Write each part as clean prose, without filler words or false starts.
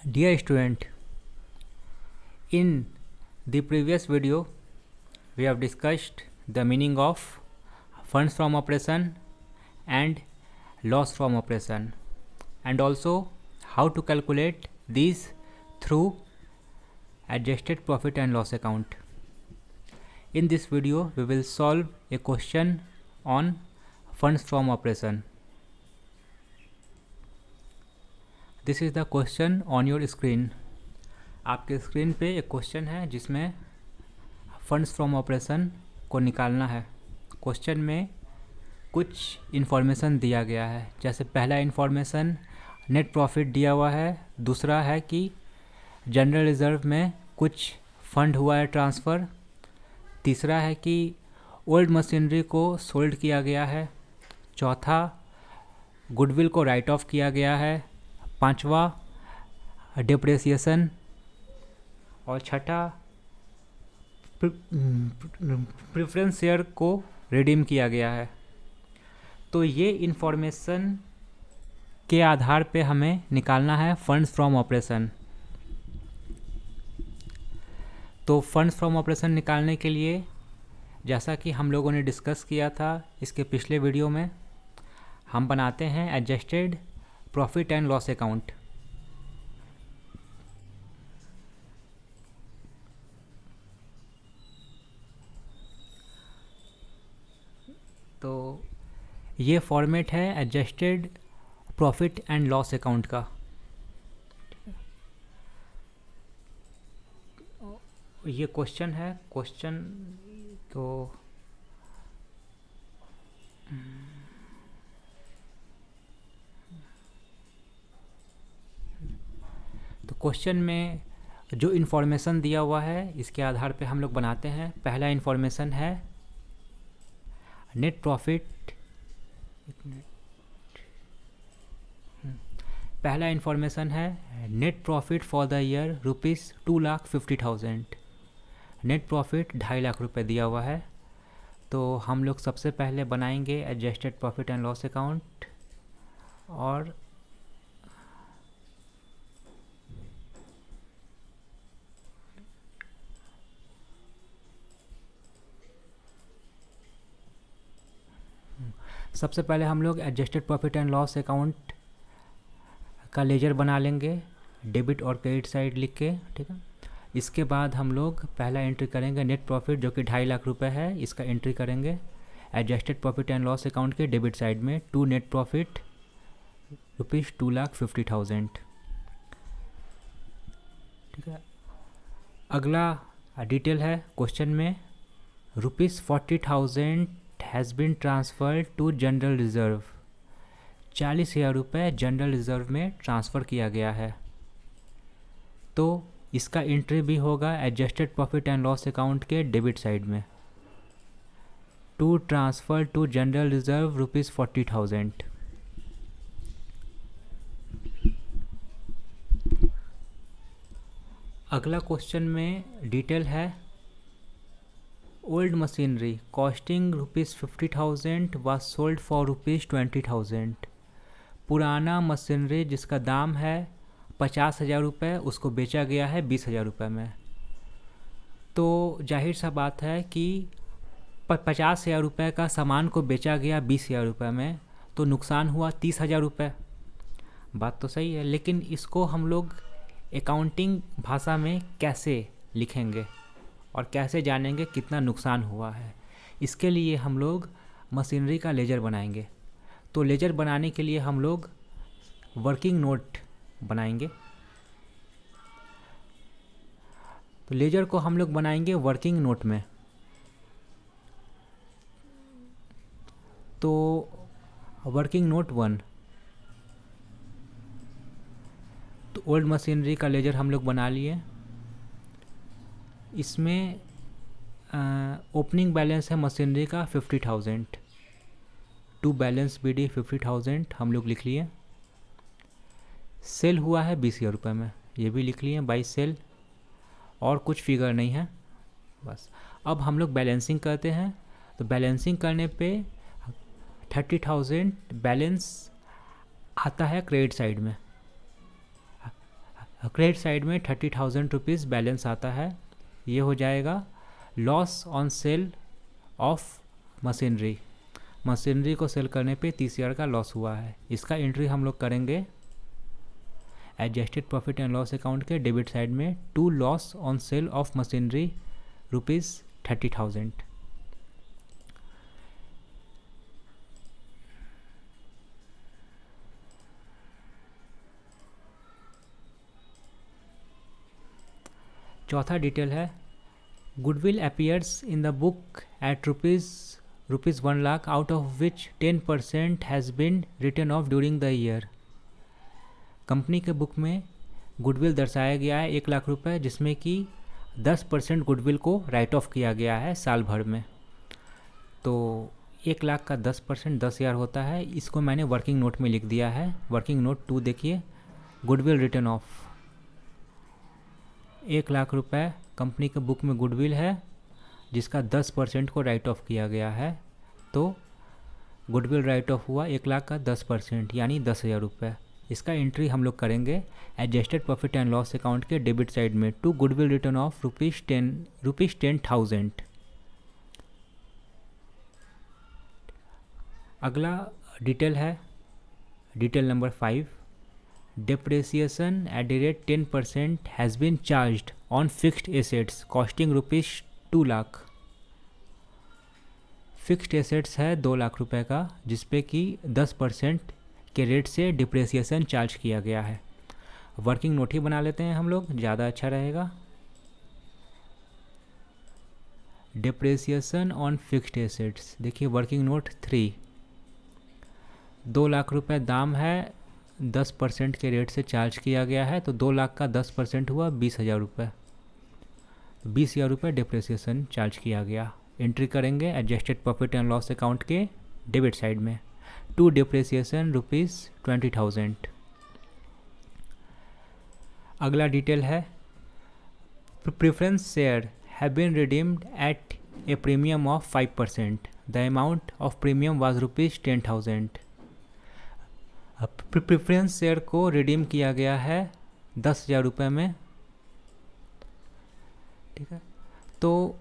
Dear student, in the previous video we have discussed the meaning of funds from operation and loss from operation, and also how to calculate these through adjusted profit and loss account. In this video we will solve a question on funds from operation. This is the question on your screen. आपके screen पे एक question है जिसमें funds from operation को निकालना है. Question में कुछ इन्फॉर्मेशन दिया गया है. जैसे पहला इन्फॉर्मेशन नेट प्रॉफिट दिया हुआ है, दूसरा है कि जनरल रिजर्व में कुछ फंड हुआ है ट्रांसफ़र, तीसरा है कि ओल्ड मशीनरी को सोल्ड किया गया है, चौथा गुडविल को राइट ऑफ किया गया है, पांचवा डिप्रेसिएशन और छठा प्रेफरेंस शेयर को रिडीम किया गया है. तो ये इन्फॉर्मेशन के आधार पे हमें निकालना है फंड्स फ्रॉम ऑपरेशन. तो फंड्स फ्रॉम ऑपरेशन निकालने के लिए जैसा कि हम लोगों ने डिस्कस किया था इसके पिछले वीडियो में, हम बनाते हैं adjusted profit and loss account. तो ये फॉर्मेट है adjusted profit and loss account का. ये क्वेश्चन है. क्वेश्चन तो क्वेश्चन में जो इन्फॉर्मेशन दिया हुआ है इसके आधार पे हम लोग बनाते हैं. पहला इन्फॉर्मेशन है नेट प्रॉफिट. पहला इन्फॉर्मेशन है net profit for the year ₹2,50,000. Net profit 2.5 lakh रुपये दिया हुआ है. तो हम लोग सबसे पहले बनाएंगे adjusted profit and loss account और सबसे पहले हम लोग adjusted profit and loss account का लेजर बना लेंगे डेबिट और क्रेडिट साइड लिख के. ठीक है. इसके बाद हम लोग पहला एंट्री करेंगे नेट प्रॉफिट जो कि 2.5 लाख रुपए है. इसका एंट्री करेंगे adjusted profit and loss account के डेबिट साइड में. To net profit ₹2,50,000. ठीक है. अगला डिटेल है क्वेश्चन में ₹40,000 has been transferred to general reserve. 40,000 रुपये जनरल रिज़र्व में ट्रांसफ़र किया गया है. तो इसका एंट्री भी होगा adjusted profit and loss account के डेबिट साइड में. To transfer to general reserve ₹40,000. अगला क्वेश्चन में डिटेल है old machinery costing ₹50,000 was sold for ₹20,000. पुराना मशीनरी जिसका दाम है 50,000 रुपये उसको बेचा गया है 20,000 रुपये में. तो जाहिर सा बात है कि 50,000 रुपये का सामान को बेचा गया 20,000 रुपये में, तो नुकसान हुआ 30,000 रुपये. बात तो सही है, लेकिन इसको हम लोग अकाउंटिंग भाषा में कैसे लिखेंगे और कैसे जानेंगे कितना नुकसान हुआ है. इसके लिए हम लोग मशीनरी का लेजर बनाएंगे. तो लेजर बनाने के लिए हम लोग वर्किंग नोट बनाएंगे. तो लेजर को हम लोग बनाएंगे वर्किंग नोट में. तो वर्किंग नोट 1. तो ओल्ड मशीनरी का लेजर हम लोग बना लिए. इसमें ओपनिंग बैलेंस है मशीनरी का 50,000. टू बैलेंस BD 50,000 हम लोग लिख लिए. सेल हुआ है 20,000 रुपये में, ये भी लिख लिए बाई सेल. और कुछ फिगर नहीं है बस. अब हम लोग बैलेंसिंग करते हैं. तो बैलेंसिंग करने पे 30,000 बैलेंस आता है क्रेडिट साइड में. क्रेडिट साइड में 30,000 रुपीज़ बैलेंस आता है। ये हो जाएगा loss on sale of machinery. Machinery को सेल करने पे 30,000 का लॉस हुआ है। इसका एंट्री हम लोग करेंगे adjusted profit and loss account के डेबिट साइड में, to loss on sale of machinery ₹30,000। चौथा डिटेल है goodwill appears in the book at rupees 1 lakh, out of which 10% has been written off during the year. Company के book में goodwill दर्शाया गया है 1 लाख रुपए, जिसमें कि 10% गुडविल को राइट ऑफ किया गया है साल भर में। तो 1 लाख का 10% 10,000 होता है। इसको मैंने वर्किंग नोट में लिख दिया है। वर्किंग नोट 2 देखिए, गुडविल रिटर्न ऑफ 1 लाख रुपए कंपनी के बुक में गुडविल है, जिसका 10% को राइट ऑफ किया गया है। तो गुडविल राइट ऑफ हुआ 1 लाख का 10%, यानी 10,000 रुपये। इसका एंट्री हम लोग करेंगे adjusted profit and loss account के डेबिट साइड में, टू गुडविल रिटर्न ऑफ ₹10,000। अगला डिटेल है detail number 5, depreciation at the rate 10% has been charged on fixed assets costing ₹2 lakh. Fixed assets है 2 लाख रुपए का, जिसपे कि 10% के रेट से डिप्रेसिएशन चार्ज किया गया है। वर्किंग नोट ही बना लेते हैं हम लोग, ज़्यादा अच्छा रहेगा। डिप्रेसिएशन ऑन फिक्स्ड एसेट्स, देखिए वर्किंग नोट 3, 2 लाख रुपए दाम है, 10% के रेट से चार्ज किया गया है। तो 2 लाख का 10% हुआ 20,000 रुपये। 20,000 रुपये डिप्रेसिएशन चार्ज किया गया। एंट्री करेंगे adjusted profit and loss account के डेबिट साइड में, टू डिप्रेसिएशन ₹20,000। अगला डिटेल है preference share have been redeemed at a premium of 5%, the amount of premium was ₹10,000। Preference share को रिडीम किया गया है 10,000 रुपये में, ठीक है। तो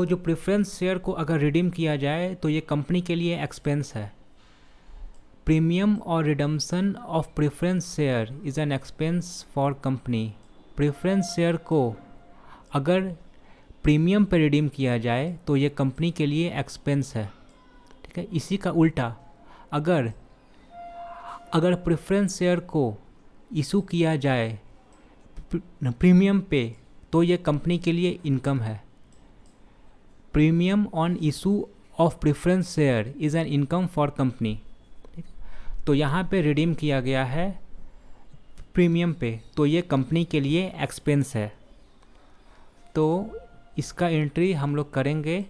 जो प्रेफरेंस शेयर को अगर रिडीम किया जाए तो ये कंपनी के लिए एक्सपेंस है। प्रीमियम और redemption of preference share is an expense for company. Preference share को अगर प्रीमियम पर रिडीम किया जाए तो ये कंपनी के लिए एक्सपेंस है, ठीक है। इसी का उल्टा अगर प्रेफरेंस शेयर को इशू किया जाए प्रीमियम पे तो ये कंपनी के लिए इनकम है। Premium on issue of preference share is an income for company. तो यहाँ पे रिडीम किया गया है प्रीमियम पे, तो ये कंपनी के लिए एक्सपेंस है। तो इसका एंट्री हम लोग करेंगे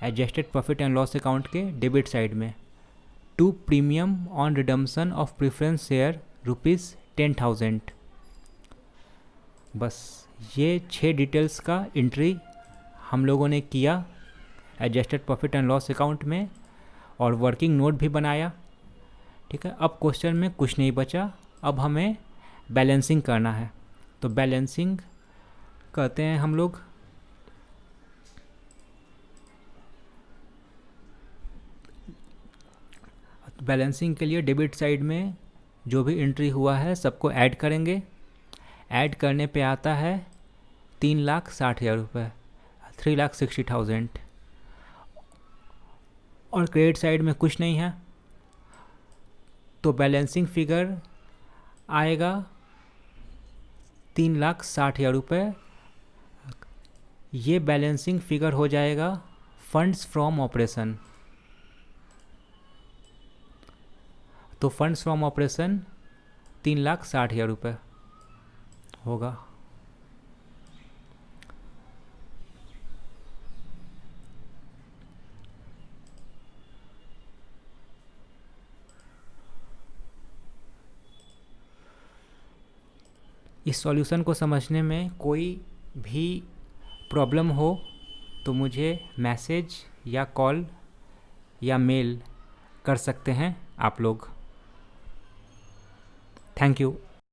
adjusted profit and loss account के डेबिट साइड में, to premium on redemption of preference share ₹10,000। बस ये 6 डिटेल्स का एंट्री हम लोगों ने किया adjusted profit and loss account में, और वर्किंग नोट भी बनाया, ठीक है। अब क्वेश्चन में कुछ नहीं बचा, अब हमें बैलेंसिंग करना है। तो बैलेंसिंग करते हैं हम लोग। बैलेंसिंग के लिए डेबिट साइड में जो भी एंट्री हुआ है सबको ऐड करेंगे। ऐड करने पे आता है 3,60,000 रुपये, 3,60,000। और क्रेडिट साइड में कुछ नहीं है, तो बैलेंसिंग फिगर आएगा 3,60,000 रुपये। ये बैलेंसिंग फिगर हो जाएगा फंड्स फ्रॉम ऑपरेशन। तो फंड्स फ्रॉम ऑपरेशन 3,60,000 रुपये होगा। इस सॉल्यूशन को समझने में कोई भी प्रॉब्लम हो तो मुझे मैसेज या कॉल या मेल कर सकते हैं आप लोग। Thank thank you.